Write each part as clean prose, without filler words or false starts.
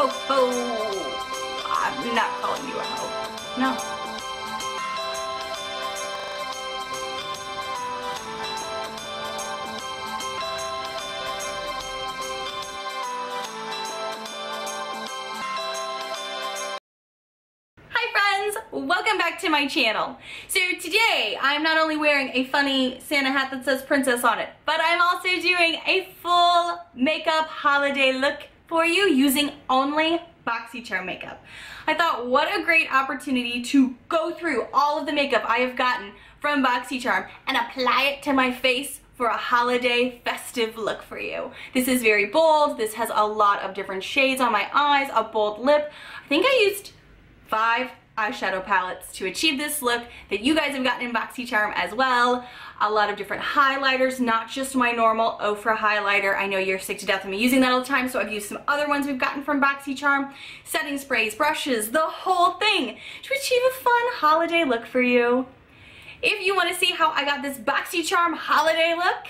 ho ho. I'm not calling you a hoe. No. Welcome back to my channel. So today I'm not only wearing a funny Santa hat that says princess on it, but I'm also doing a full makeup holiday look for you using only Boxycharm makeup. I thought what a great opportunity to go through all of the makeup I have gotten from Boxycharm and apply it to my face for a holiday festive look for you. This is very bold. This has a lot of different shades on my eyes, a bold lip. I think I used 5 eyeshadow palettes to achieve this look that you guys have gotten in Boxycharm as well. A lot of different highlighters, not just my normal Ofra highlighter. I know you're sick to death of me using that all the time, so I've used some other ones we've gotten from Boxycharm. Setting sprays, brushes, the whole thing to achieve a fun holiday look for you. If you want to see how I got this Boxycharm holiday look,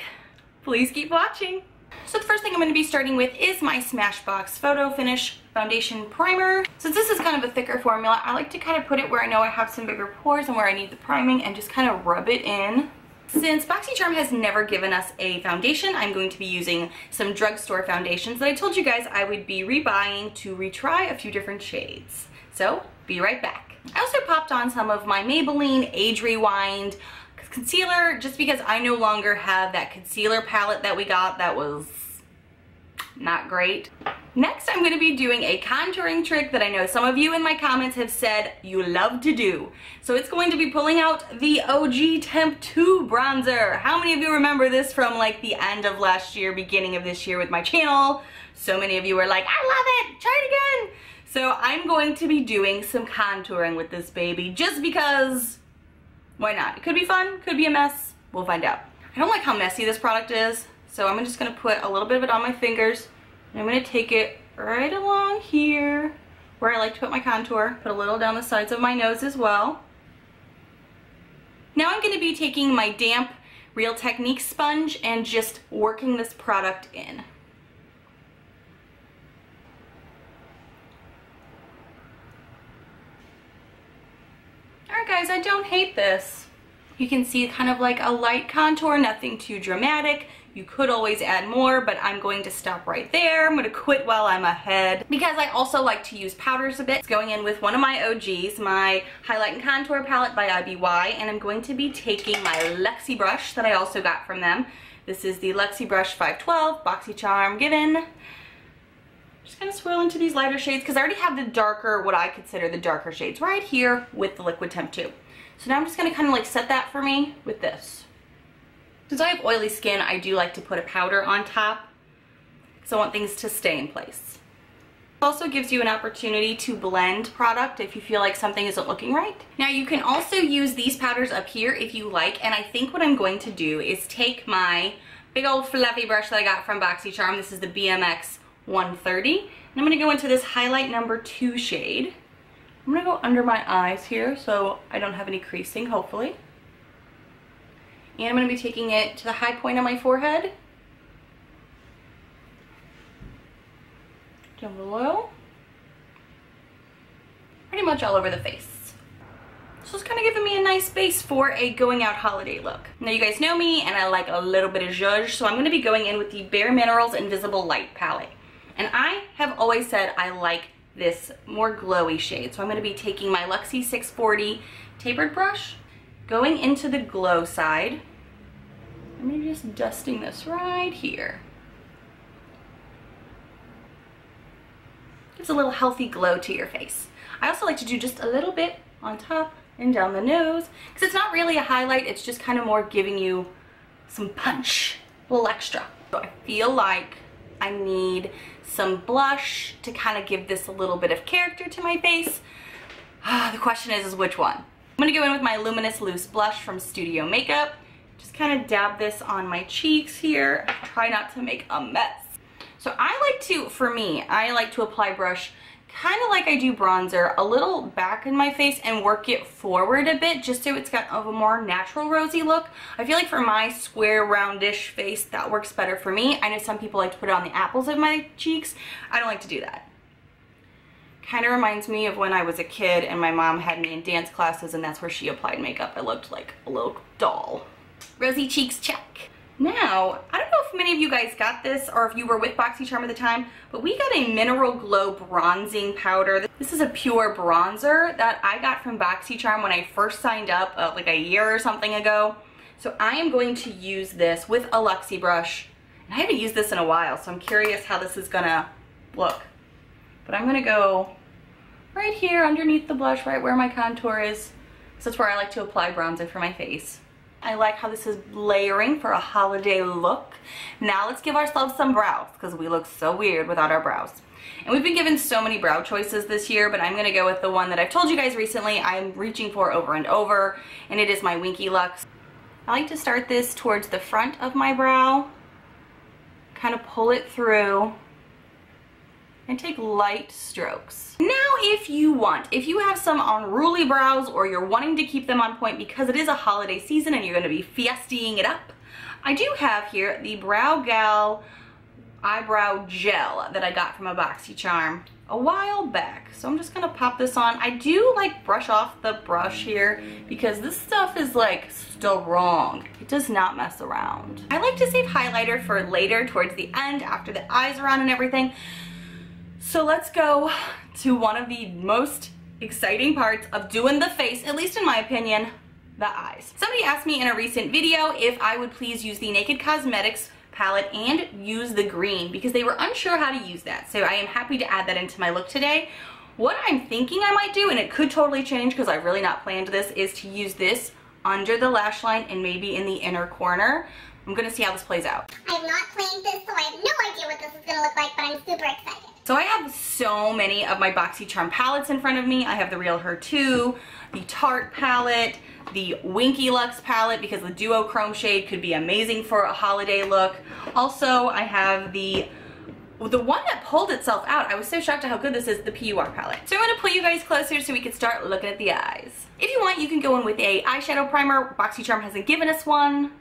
please keep watching. So the first thing I'm going to be starting with is my Smashbox Photo Finish Foundation Primer. Since this is kind of a thicker formula, I like to kind of put it where I know I have some bigger pores and where I need the priming and just kind of rub it in. Since Boxycharm has never given us a foundation, I'm going to be using some drugstore foundations that I told you guys I would be rebuying to retry a few different shades. So, be right back. I also popped on some of my Maybelline Age Rewind concealer just because I no longer have that concealer palette that we got that was not great. Next, I'm going to be doing a contouring trick that I know some of you in my comments have said you love to do. So it's going to be pulling out the OG Temp 2 bronzer. How many of you remember this from like the end of last year, beginning of this year with my channel? So many of you were like, I love it, try it again. So I'm going to be doing some contouring with this baby just because why not? It could be fun, could be a mess. We'll find out. I don't like how messy this product is, so I'm just gonna put a little bit of it on my fingers, and I'm gonna take it right along here where I like to put my contour, put a little down the sides of my nose as well. Now I'm gonna be taking my damp Real Techniques sponge and just working this product in. Alright guys, I don't hate this. You can see kind of like a light contour, nothing too dramatic. You could always add more, but I'm going to stop right there. I'm going to quit while I'm ahead because I also like to use powders a bit. It's going in with one of my OGs, my Highlight and Contour palette by IBY, and I'm going to be taking my Luxie brush that I also got from them. This is the Luxie Brush 512 Boxycharm Given. Just kind of swirl into these lighter shades because I already have the darker, what I consider the darker shades right here with the Liquid Temp 2. So now I'm just going to kind of like set that for me with this. Since I have oily skin, I do like to put a powder on top because I want things to stay in place. It also gives you an opportunity to blend product if you feel like something isn't looking right. Now you can also use these powders up here if you like, and I think what I'm going to do is take my big old fluffy brush that I got from Boxycharm. This is the BMX 130. And I'm going to go into this highlight number 2 shade. I'm going to go under my eyes here so I don't have any creasing, hopefully. And I'm going to be taking it to the high point of my forehead. Down below. Pretty much all over the face. So it's kind of giving me a nice base for a going out holiday look. Now you guys know me and I like a little bit of zhuzh, so I'm going to be going in with the Bare Minerals Invisible Light palette. And I have always said I like this more glowy shade. So I'm going to be taking my Luxie 640 tapered brush, going into the glow side. I'm going to be just dusting this right here. Gives a little healthy glow to your face. I also like to do just a little bit on top and down the nose because it's not really a highlight, it's just kind of more giving you some punch, a little extra. So I feel like I need some blush to kind of give this a little bit of character to my face. The question is which one? I'm going to go in with my Luminous Loose Blush from Studio Makeup. Just kind of dab this on my cheeks here. Try not to make a mess. So I like to, for me, I like to apply brush kind of like I do bronzer, a little back in my face and work it forward a bit just so it's got a more natural rosy look. I feel like for my square roundish face that works better for me. I know some people like to put it on the apples of my cheeks. I don't like to do that. Kind of reminds me of when I was a kid and my mom had me in dance classes and that's where she applied makeup. I looked like a little doll. Rosy cheeks, check. Now, I don't know if many of you guys got this or if you were with Boxycharm at the time, but we got a Mineral Glow bronzing powder. This is a pure bronzer that I got from Boxycharm when I first signed up like a year or something ago. So I am going to use this with a Luxie brush. And I haven't used this in a while, so I'm curious how this is gonna look. But I'm gonna go right here underneath the blush, right where my contour is. So that's where I like to apply bronzer for my face. I like how this is layering for a holiday look. Now let's give ourselves some brows because we look so weird without our brows. And we've been given so many brow choices this year, but I'm gonna go with the one that I've told you guys recently I'm reaching for over and over, and it is my Winky Lux. I like to start this towards the front of my brow, kind of pull it through, and take light strokes. Now if you have some unruly brows or you're wanting to keep them on point because it is a holiday season and you're gonna be fiestaing it up, I do have here the Brow Gal eyebrow gel that I got from a Boxycharm a while back. So I'm just gonna pop this on. I do like brush off the brush here because this stuff is like strong. It does not mess around. I like to save highlighter for later towards the end after the eyes are on and everything. So let's go to one of the most exciting parts of doing the face, at least in my opinion, the eyes. Somebody asked me in a recent video if I would please use the Naked Cosmetics palette and use the green because they were unsure how to use that. So I am happy to add that into my look today. What I'm thinking I might do, and it could totally change because I've really not planned this, is to use this under the lash line and maybe in the inner corner. I'm gonna see how this plays out. I have not planned this, so I have no idea what this is gonna look like, but I'm super excited. So I have so many of my Boxycharm palettes in front of me. I have the Real Her 2, the Tarte palette, the Winky Lux palette because the duochrome shade could be amazing for a holiday look. Also, I have the one that pulled itself out. I was so shocked at how good this is, the PUR palette. So I'm gonna pull you guys closer so we can start looking at the eyes. If you want, you can go in with a eyeshadow primer. Boxycharm hasn't given us one.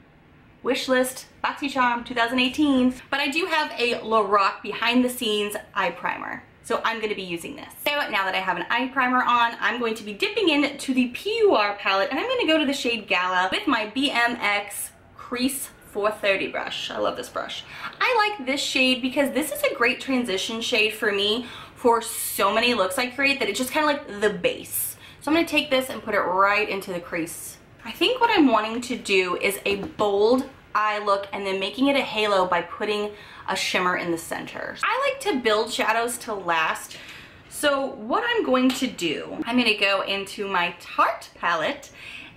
Wishlist, Boxycharm 2018. But I do have a Lorac behind the scenes eye primer. So I'm gonna be using this. So now that I have an eye primer on, I'm going to be dipping into the PUR palette and I'm gonna go to the shade Gala with my BMX Crease 430 brush. I love this brush. I like this shade because this is a great transition shade for me for so many looks I create that it's just kind of like the base. So I'm gonna take this and put it right into the crease. I think what I'm wanting to do is a bold eye look and then making it a halo by putting a shimmer in the center. I like to build shadows to last. So what I'm going to do, I'm gonna go into my Tarte palette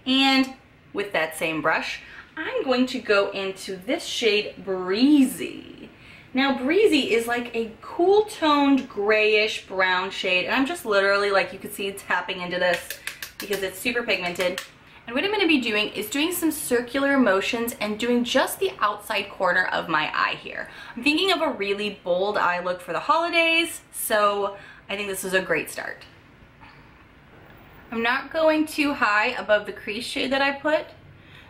and with that same brush, I'm going to go into this shade Breezy. Now Breezy is like a cool toned grayish brown shade and I'm just literally, like you can see, tapping into this because it's super pigmented. And what I'm gonna be doing is doing some circular motions and doing just the outside corner of my eye here. I'm thinking of a really bold eye look for the holidays, so I think this is a great start. I'm not going too high above the crease shade that I put,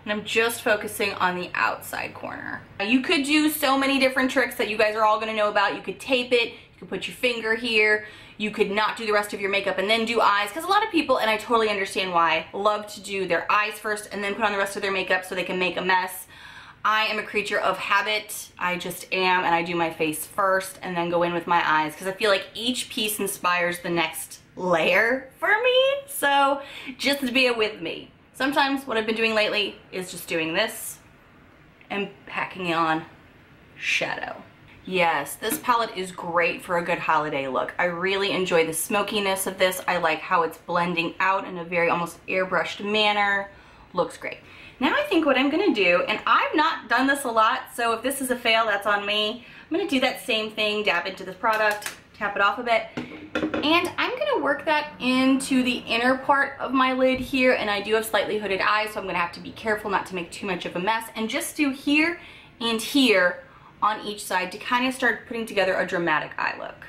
and I'm just focusing on the outside corner. You could do so many different tricks that you guys are all gonna know about. You could tape it, you could put your finger here, you could not do the rest of your makeup and then do eyes, because a lot of people, and I totally understand why, love to do their eyes first and then put on the rest of their makeup so they can make a mess. I am a creature of habit. I just am, and I do my face first and then go in with my eyes because I feel like each piece inspires the next layer for me. So just bear with me. Sometimes what I've been doing lately is just doing this and packing on shadow. Yes, this palette is great for a good holiday look. I really enjoy the smokiness of this. I like how it's blending out in a very almost airbrushed manner. Looks great. Now I think what I'm gonna do, and I've not done this a lot, so if this is a fail, that's on me. I'm gonna do that same thing, dab into this product, tap it off a bit, and I'm gonna work that into the inner part of my lid here, and I do have slightly hooded eyes, so I'm gonna have to be careful not to make too much of a mess, and just do here and here on each side to kind of start putting together a dramatic eye look.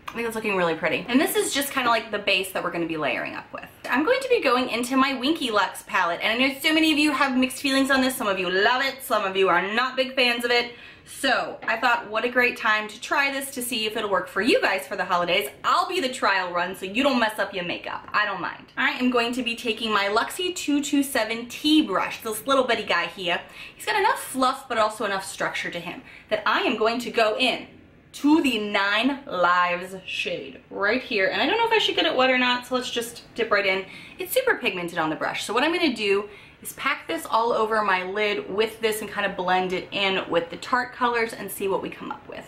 I think it's looking really pretty. And this is just kind of like the base that we're going to be layering up with. I'm going to be going into my Winky Lux palette, and I know so many of you have mixed feelings on this. Some of you love it, some of you are not big fans of it. So I thought, what a great time to try this to see if it'll work for you guys for the holidays. I'll be the trial run so you don't mess up your makeup. I don't mind. I am going to be taking my Luxie 227 T brush, this little bitty guy here. He's got enough fluff but also enough structure to him that I am going to go in to the 9 Lives shade right here. And I don't know if I should get it wet or not, so let's just dip right in. It's super pigmented on the brush. So what I'm gonna do is pack this all over my lid with this and kind of blend it in with the Tarte colors and see what we come up with.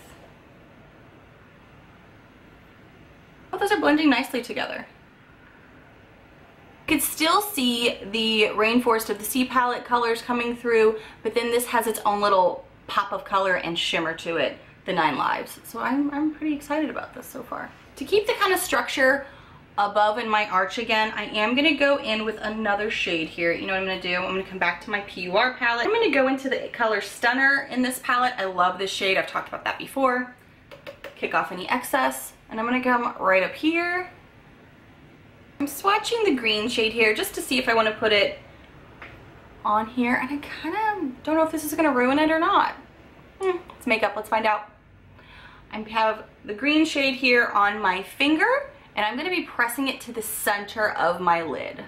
Oh, those are blending nicely together. You can still see the Rainforest of the Sea palette colors coming through, but then this has its own little pop of color and shimmer to it, the 9 Lives. So I'm pretty excited about this so far. To keep the kind of structure above in my arch again, I am gonna go in with another shade here. You know what I'm gonna do? I'm gonna come back to my PUR palette. I'm gonna go into the color Stunner in this palette. I love this shade. I've talked about that before. Kick off any excess. And I'm gonna come right up here. I'm swatching the green shade here just to see if I wanna put it on here. And I kind of don't know if this is gonna ruin it or not. It's makeup, let's find out. I have the green shade here on my finger, and I'm gonna be pressing it to the center of my lid.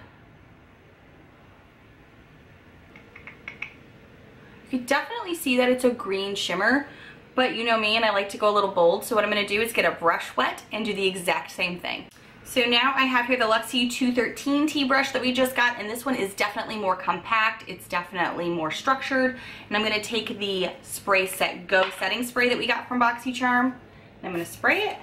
You can definitely see that it's a green shimmer, but you know me and I like to go a little bold, so what I'm gonna do is get a brush wet and do the exact same thing. So now I have here the Luxie 213 T brush that we just got, and this one is definitely more compact, it's definitely more structured, and I'm gonna take the Spray Set Go setting spray that we got from Boxycharm, and I'm gonna spray it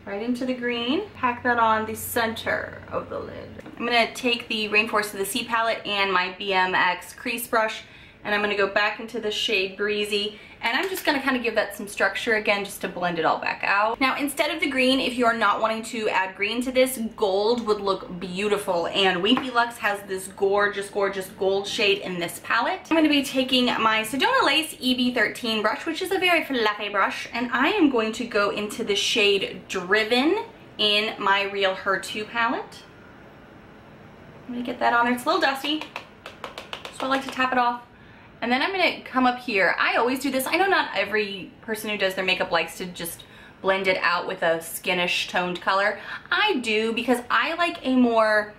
right into the green, pack that on the center of the lid. I'm gonna take the Rainforest of the Sea palette and my BMX crease brush, and I'm gonna go back into the shade Breezy, and I'm just gonna kind of give that some structure again just to blend it all back out. Now instead of the green, if you're not wanting to add green to this, gold would look beautiful, and Wimpy Lux has this gorgeous, gorgeous gold shade in this palette. I'm gonna be taking my Sedona Lace EB13 brush, which is a very fluffy brush, and I am going to go into the shade Driven in my Real Her 2 palette. I'm gonna get that on there. It's a little dusty, so I like to tap it off. And then I'm gonna come up here. I always do this. I know not every person who does their makeup likes to just blend it out with a skinnish toned color. I do because I like a more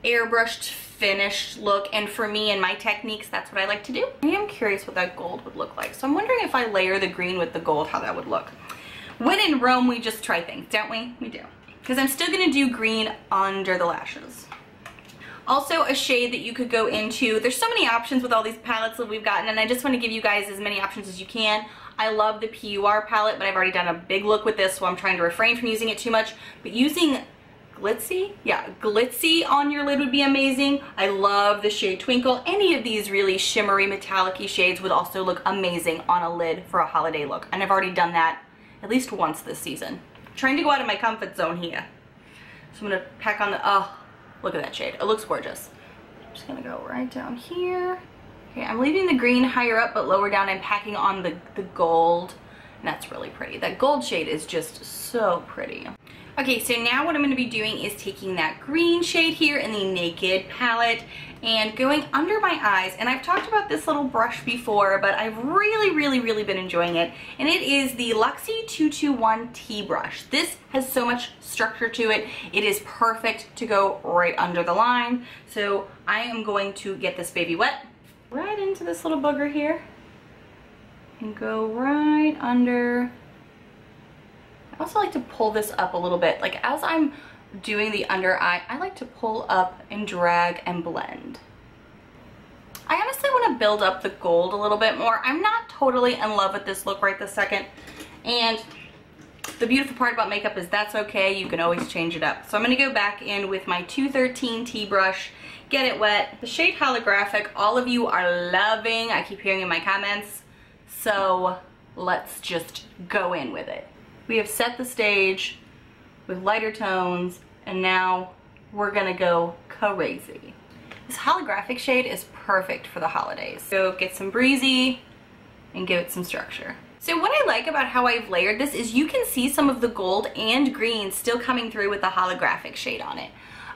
airbrushed finished look, and for me and my techniques, that's what I like to do. I am curious what that gold would look like. So I'm wondering if I layer the green with the gold, how that would look. When in Rome, we just try things, don't we? We do. Because I'm still gonna do green under the lashes. Also a shade that you could go into. There's so many options with all these palettes that we've gotten, and I just want to give you guys as many options as you can. I love the PUR palette, but I've already done a big look with this, so I'm trying to refrain from using it too much. But using Glitzy? Yeah, Glitzy on your lid would be amazing. I love the shade Twinkle. Any of these really shimmery, metallic-y shades would also look amazing on a lid for a holiday look. And I've already done that at least once this season. I'm trying to go out of my comfort zone here. So I'm gonna pack on the, oh, look at that shade. It looks gorgeous. I'm just gonna go right down here. Okay, I'm leaving the green higher up, but lower down I'm packing on the gold. And that's really pretty. That gold shade is just so pretty. Okay, so now what I'm gonna be doing is taking that green shade here in the Naked palette and going under my eyes. And I've talked about this little brush before, but I've really been enjoying it. And it is the Luxie 221 T brush. This has so much structure to it. It is perfect to go right under the line. So I am going to get this baby wet right into this little booger here and go right under. I also like to pull this up a little bit. Like as I'm doing the under eye, I like to pull up and drag and blend. I honestly want to build up the gold a little bit more. I'm not totally in love with this look right this second. And the beautiful part about makeup is that's okay. You can always change it up. So I'm going to go back in with my 213 T brush, get it wet. The shade Holographic, all of you are loving. I keep hearing in my comments. So let's just go in with it. We have set the stage with lighter tones, and now we're gonna go crazy. This holographic shade is perfect for the holidays. So get some Breezy and give it some structure. So what I like about how I've layered this is you can see some of the gold and green still coming through with the holographic shade on it.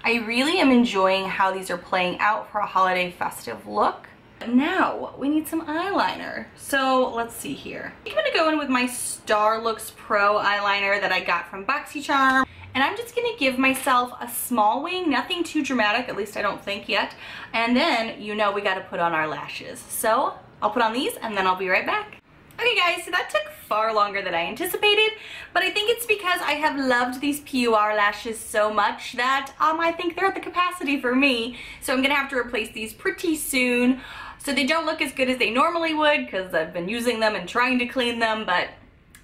I really am enjoying how these are playing out for a holiday festive look. Now we need some eyeliner. So let's see here. I'm gonna go in with my Starlooks Pro eyeliner that I got from Boxycharm. And I'm just gonna give myself a small wing, nothing too dramatic, at least I don't think yet. And then, you know, we gotta put on our lashes. So I'll put on these and then I'll be right back. Okay guys, so that took far longer than I anticipated, but I think it's because I have loved these PUR lashes so much that I think they're at the capacity for me. So I'm gonna have to replace these pretty soon. So they don't look as good as they normally would because I've been using them and trying to clean them, but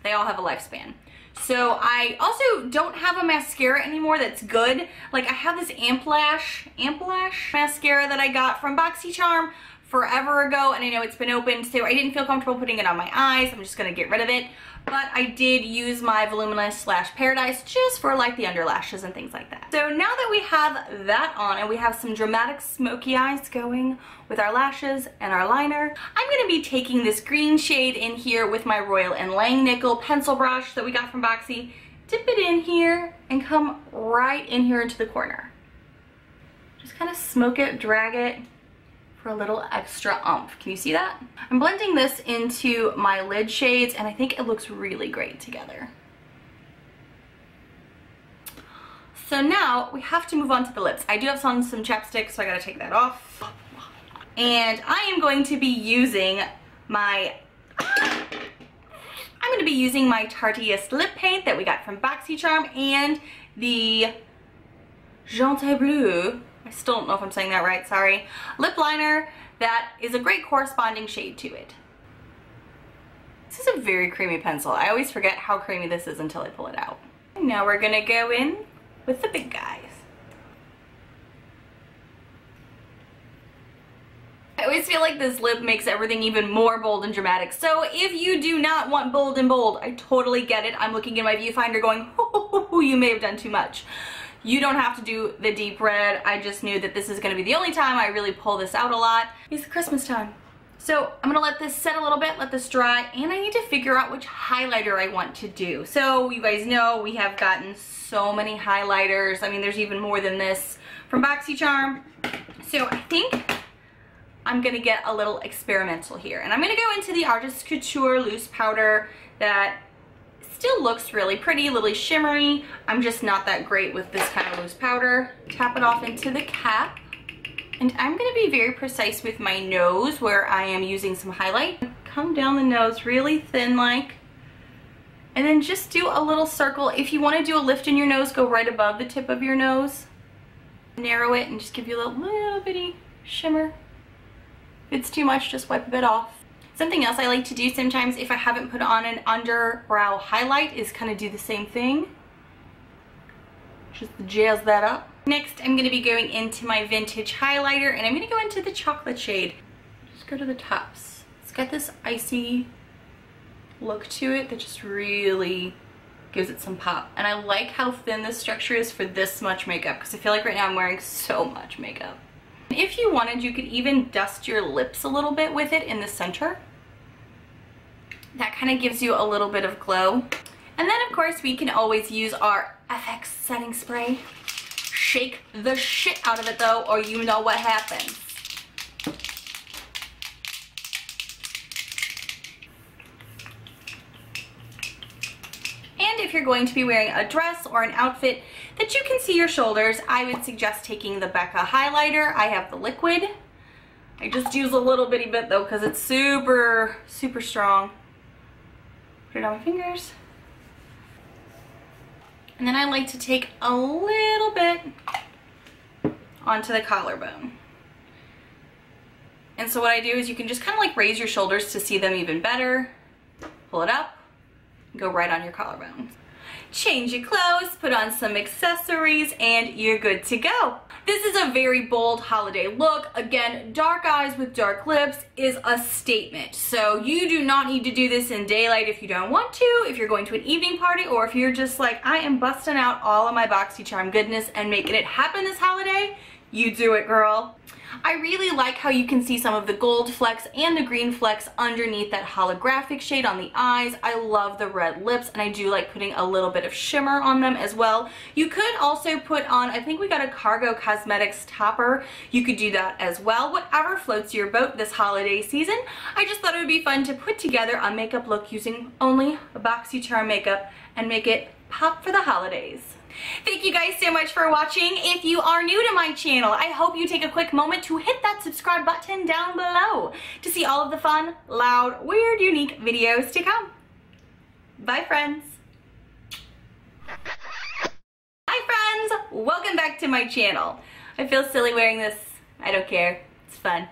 they all have a lifespan. So I also don't have a mascara anymore that's good. Like I have this Amplash mascara that I got from Boxycharm forever ago, and I know it's been opened, so I didn't feel comfortable putting it on my eyes. I'm just gonna get rid of it. But I did use my Voluminous / Paradise just for like the underlashes and things like that. So now that we have that on and we have some dramatic smoky eyes going with our lashes and our liner, I'm gonna be taking this green shade in here with my Royal & Lang Nichole pencil brush that we got from Boxy, dip it in here and come right in here into the corner. Just kind of smoke it, drag it, for a little extra oomph. Can you see that? I'm blending this into my lid shades and I think it looks really great together. So now we have to move on to the lips. I do have some chapstick, so I gotta take that off. And I am going to be using my Tarteist lip paint that we got from Boxycharm and the Gentil Bleu, I still don't know if I'm saying that right, sorry, lip liner that is a great corresponding shade to it. This is a very creamy pencil. I always forget how creamy this is until I pull it out. And now we're gonna go in with the big guys. I always feel like this lip makes everything even more bold and dramatic. So if you do not want bold and bold, I totally get it. I'm looking in my viewfinder going, oh, you may have done too much. You don't have to do the deep red. I just knew that this is gonna be the only time I really pull this out a lot. It's Christmas time. So I'm gonna let this set a little bit, let this dry, and I need to figure out which highlighter I want to do. So you guys know we have gotten so many highlighters. I mean, there's even more than this from Boxycharm. So I think I'm gonna get a little experimental here. And I'm gonna go into the Artist Couture loose powder that still looks really pretty, really shimmery. I'm just not that great with this kind of loose powder. Tap it off into the cap. And I'm gonna be very precise with my nose where I am using some highlight. Come down the nose really thin like. And then just do a little circle. If you wanna do a lift in your nose, go right above the tip of your nose. Narrow it and just give you a little bitty shimmer. If it's too much, just wipe a bit off. Something else I like to do sometimes if I haven't put on an underbrow highlight is kind of do the same thing. Just jazz that up. Next, I'm going to be going into my vintage highlighter and I'm going to go into the chocolate shade. Just go to the tops. It's got this icy look to it that just really gives it some pop. And I like how thin this structure is for this much makeup because I feel like right now I'm wearing so much makeup. If you wanted, you could even dust your lips a little bit with it in the center. That kind of gives you a little bit of glow. And then of course we can always use our FX setting spray. Shake the shit out of it though, or you know what happens. And if you're going to be wearing a dress or an outfit that you can see your shoulders, I would suggest taking the Becca highlighter. I have the liquid. I just use a little bitty bit though because it's super, super strong. Put it on my fingers. And then I like to take a little bit onto the collarbone. And so what I do is you can just kind of like raise your shoulders to see them even better. Pull it up, go right on your collarbone. Change your clothes, put on some accessories, and you're good to go. This is a very bold holiday look. Again, dark eyes with dark lips is a statement. So you do not need to do this in daylight if you don't want to, if you're going to an evening party, or if you're just like, I am busting out all of my Boxycharm goodness and making it happen this holiday, you do it, girl. I really like how you can see some of the gold flecks and the green flecks underneath that holographic shade on the eyes. I love the red lips, and I do like putting a little bit of shimmer on them as well. You could also put on, I think we got a Cargo Cosmetics topper. You could do that as well. Whatever floats your boat this holiday season. I just thought it would be fun to put together a makeup look using only a Boxycharm makeup and make it pop for the holidays. Thank you guys so much for watching. If you are new to my channel, I hope you take a quick moment to hit that subscribe button down below to see all of the fun, loud, weird, unique videos to come. Bye, friends. Hi, friends. Welcome back to my channel. I feel silly wearing this. I don't care. It's fun.